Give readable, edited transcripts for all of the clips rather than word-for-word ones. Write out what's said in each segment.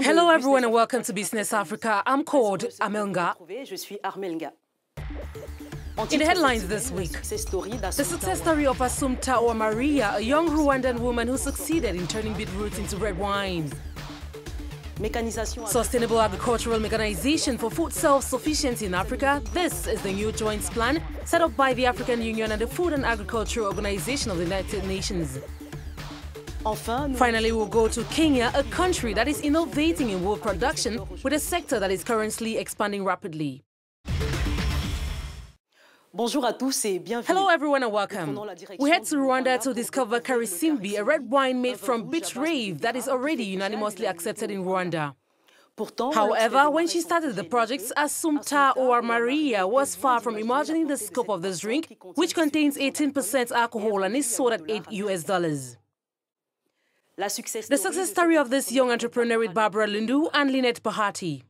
Hello everyone and welcome to Business Africa. I'm called Amelnga. In the headlines this week, the success story of Assumpta or Maria, a young Rwandan woman who succeeded in turning beetroot into red wine. Sustainable agricultural mechanization for food self-sufficiency in Africa. This is the new joint plan set up by the African Union and the Food and Agriculture Organization of the United Nations. Finally, we'll go to Kenya, a country that is innovating in wool production with a sector that is currently expanding rapidly. Hello everyone and welcome. We head to Rwanda to discover Karisimbi, a red wine made from beetroot that is already unanimously accepted in Rwanda. However, when she started the project, Assumpta or Maria was far from imagining the scope of this drink, which contains 18% alcohol and is sold at $8. The success story of this young entrepreneur with Barbara Lundu and Lynette Bahati.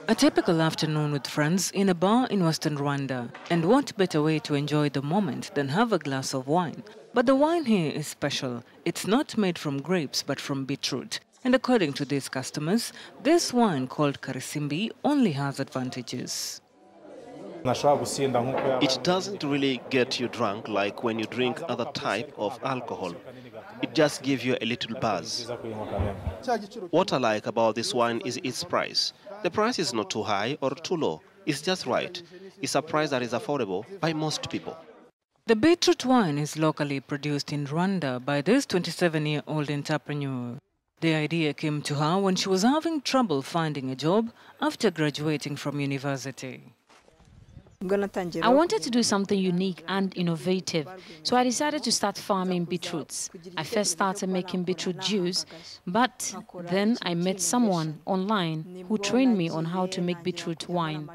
A typical afternoon with friends in a bar in Western Rwanda. And what better way to enjoy the moment than have a glass of wine? But the wine here is special. It's not made from grapes, but from beetroot. And according to these customers, this wine called Karisimbi only has advantages. It doesn't really get you drunk like when you drink other type of alcohol. It just gives you a little buzz. What I like about this wine is its price. The price is not too high or too low. It's just right. It's a price that is affordable by most people. The beetroot wine is locally produced in Rwanda by this 27-year-old entrepreneur. The idea came to her when she was having trouble finding a job after graduating from university. I wanted to do something unique and innovative, so I decided to start farming beetroots. I first started making beetroot juice, but then I met someone online who trained me on how to make beetroot wine.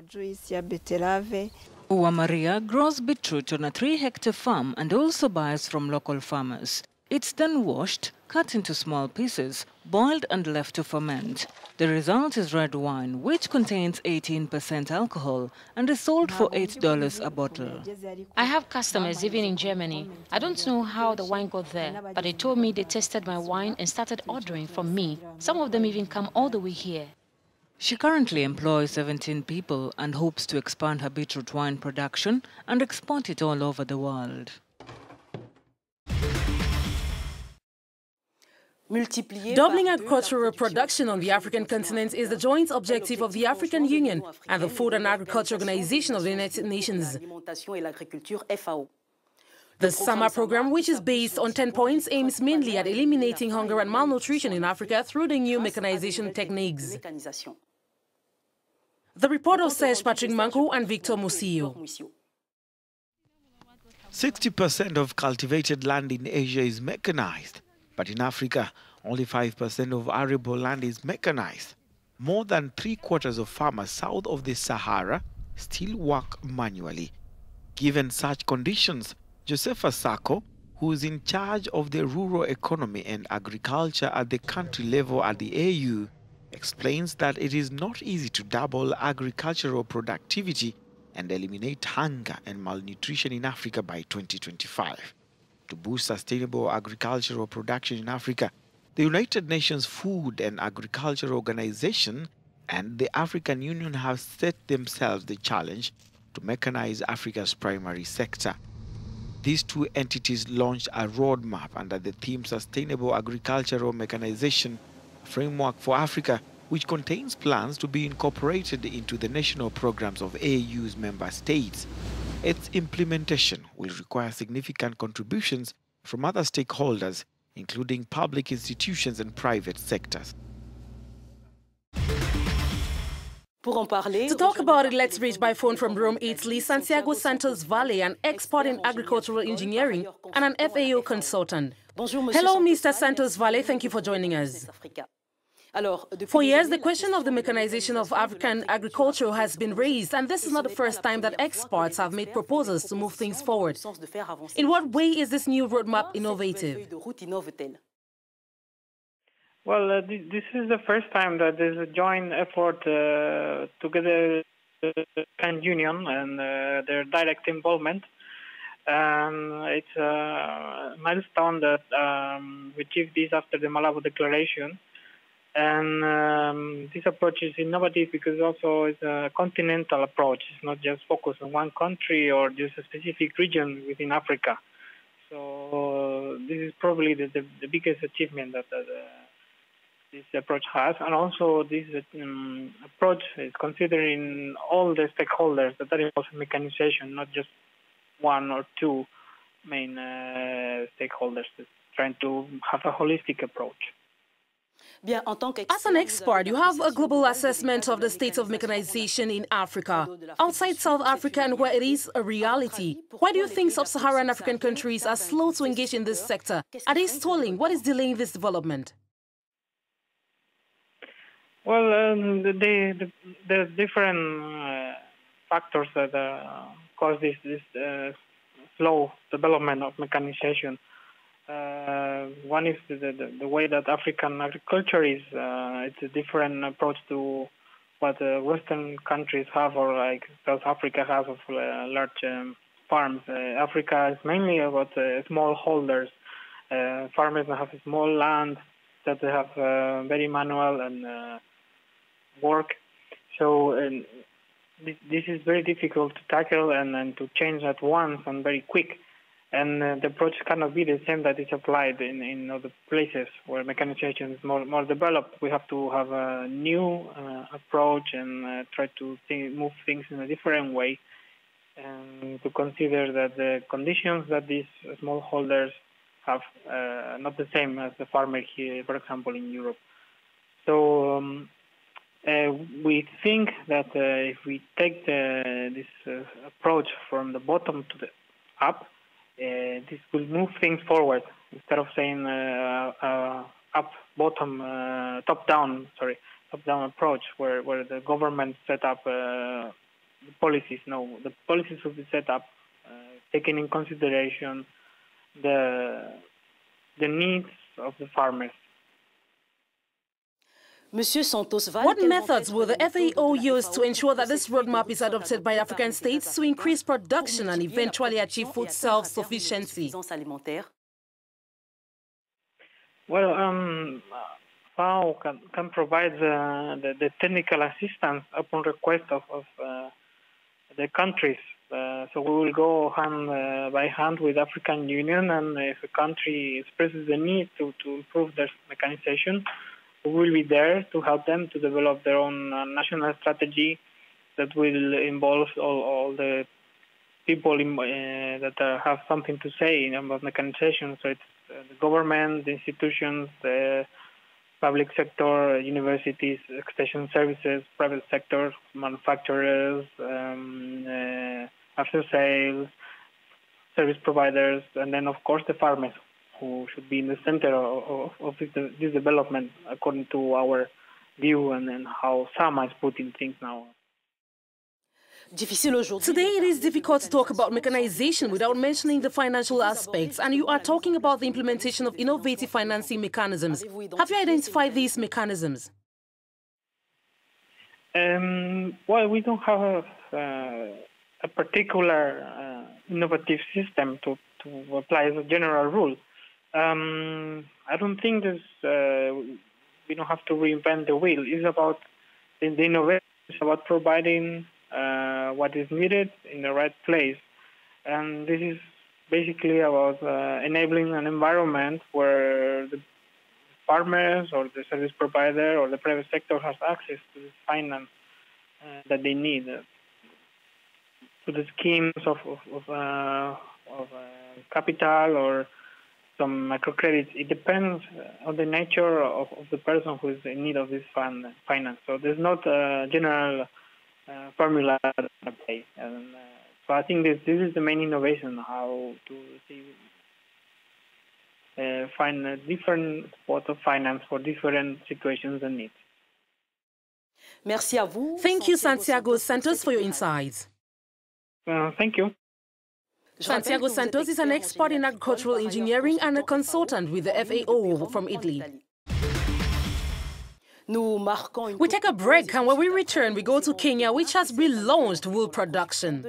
Uwa Maria grows beetroot on a 3-hectare farm and also buys from local farmers. It's then washed, cut into small pieces, boiled and left to ferment. The result is red wine, which contains 18% alcohol and is sold for $8 a bottle. I have customers even in Germany. I don't know how the wine got there, but they told me they tasted my wine and started ordering from me. Some of them even come all the way here. She currently employs 17 people and hopes to expand her beetroot wine production and export it all over the world. Doubling agricultural production on the African continent is the joint objective of the African Union and the Food and Agriculture Organization of the United Nations. The summer program, which is based on 10 points, aims mainly at eliminating hunger and malnutrition in Africa through the new mechanization techniques. The report of Serge Patrick Manko and Victor Musillo. 60% of cultivated land in Asia is mechanized. But in Africa, only 5% of arable land is mechanized. More than 3/4 of farmers south of the Sahara still work manually. Given such conditions, Josepha Sako, who is in charge of the rural economy and agriculture at the country level at the AU, explains that it is not easy to double agricultural productivity and eliminate hunger and malnutrition in Africa by 2025. To boost sustainable agricultural production in Africa, the United Nations Food and Agriculture Organization and the African Union have set themselves the challenge to mechanize Africa's primary sector. These two entities launched a roadmap under the theme Sustainable Agricultural Mechanization Framework for Africa, which contains plans to be incorporated into the national programs of AU's member states. Its implementation will require significant contributions from other stakeholders, including public institutions and private sectors. To talk about it, let's reach by phone from Rome, Italy, Santiago Santos Valle, an expert in agricultural engineering and an FAO consultant. Hello, Mr. Santos Valle. Thank you for joining us. For years, the question of the mechanization of African agriculture has been raised, and this is not the first time that experts have made proposals to move things forward. In what way is this new roadmap innovative? Well, this is the first time that there's a joint effort together with the European Union and their direct involvement It's a milestone that we achieved this after the Malabo Declaration. And this approach is innovative because also it's a continental approach. It's not just focused on one country or just a specific region within Africa. So this is probably the biggest achievement that this approach has. And also this approach is considering all the stakeholders that are involved in mechanization, not just one or two main stakeholders, trying to have a holistic approach. As an expert, you have a global assessment of the state of mechanization in Africa. Outside South Africa and where it is a reality, why do you think sub-Saharan African countries are slow to engage in this sector? Are they stalling? What is delaying this development? Well, the different factors that cause this slow development of mechanization. One is the way that African agriculture is. It's a different approach to what Western countries have, or like South Africa has of large farms. Africa is mainly about small holders. Farmers have small land that they have very manual and work. So this is very difficult to tackle and to change at once and very quick. And the approach cannot be the same that is applied in other places where mechanization is more developed. We have to have a new approach and try to move things in a different way, and to consider that the conditions that these smallholders have not the same as the farmer here, for example, in Europe. So we think that if we take this approach from the bottom to the up, this will move things forward instead of saying top-down approach where the government set up policies. No, the policies will be set up taking in consideration the needs of the farmers. What methods will the FAO use to ensure that this roadmap is adopted by African states to increase production and eventually achieve food self-sufficiency? Well, FAO can provide the technical assistance upon request of the countries. So we will go hand by hand with African Union, and if a country expresses the need to improve their mechanization, we will be there to help them to develop their own national strategy that will involve all the people that have something to say about mechanization. So it's the government, the institutions, the public sector, universities, extension services, private sector, manufacturers, after sales, service providers, and then, of course, the farmers, who should be in the center of this development, according to our view and how Sama is putting things now. Today, it is difficult to talk about mechanization without mentioning the financial aspects, and you are talking about the implementation of innovative financing mechanisms. Have you identified these mechanisms? Well, we don't have a particular innovative system to apply as a general rule. I don't think we don't have to reinvent the wheel. It's about the innovation. It's about providing what is needed in the right place. And this is basically about enabling an environment where the farmers or the service provider or the private sector has access to the finance that they need, to the schemes of capital or some microcredits. It depends on the nature of the person who is in need of this finance. So there's not a general formula to play. And so I think this is the main innovation, how to find a different spot of finance for different situations and needs. Thank you, Santiago Santos, for your insights. Thank you. Santiago Santos is an expert in agricultural engineering and a consultant with the FAO from Italy. We take a break, and when we return, we go to Kenya, which has relaunched wool production.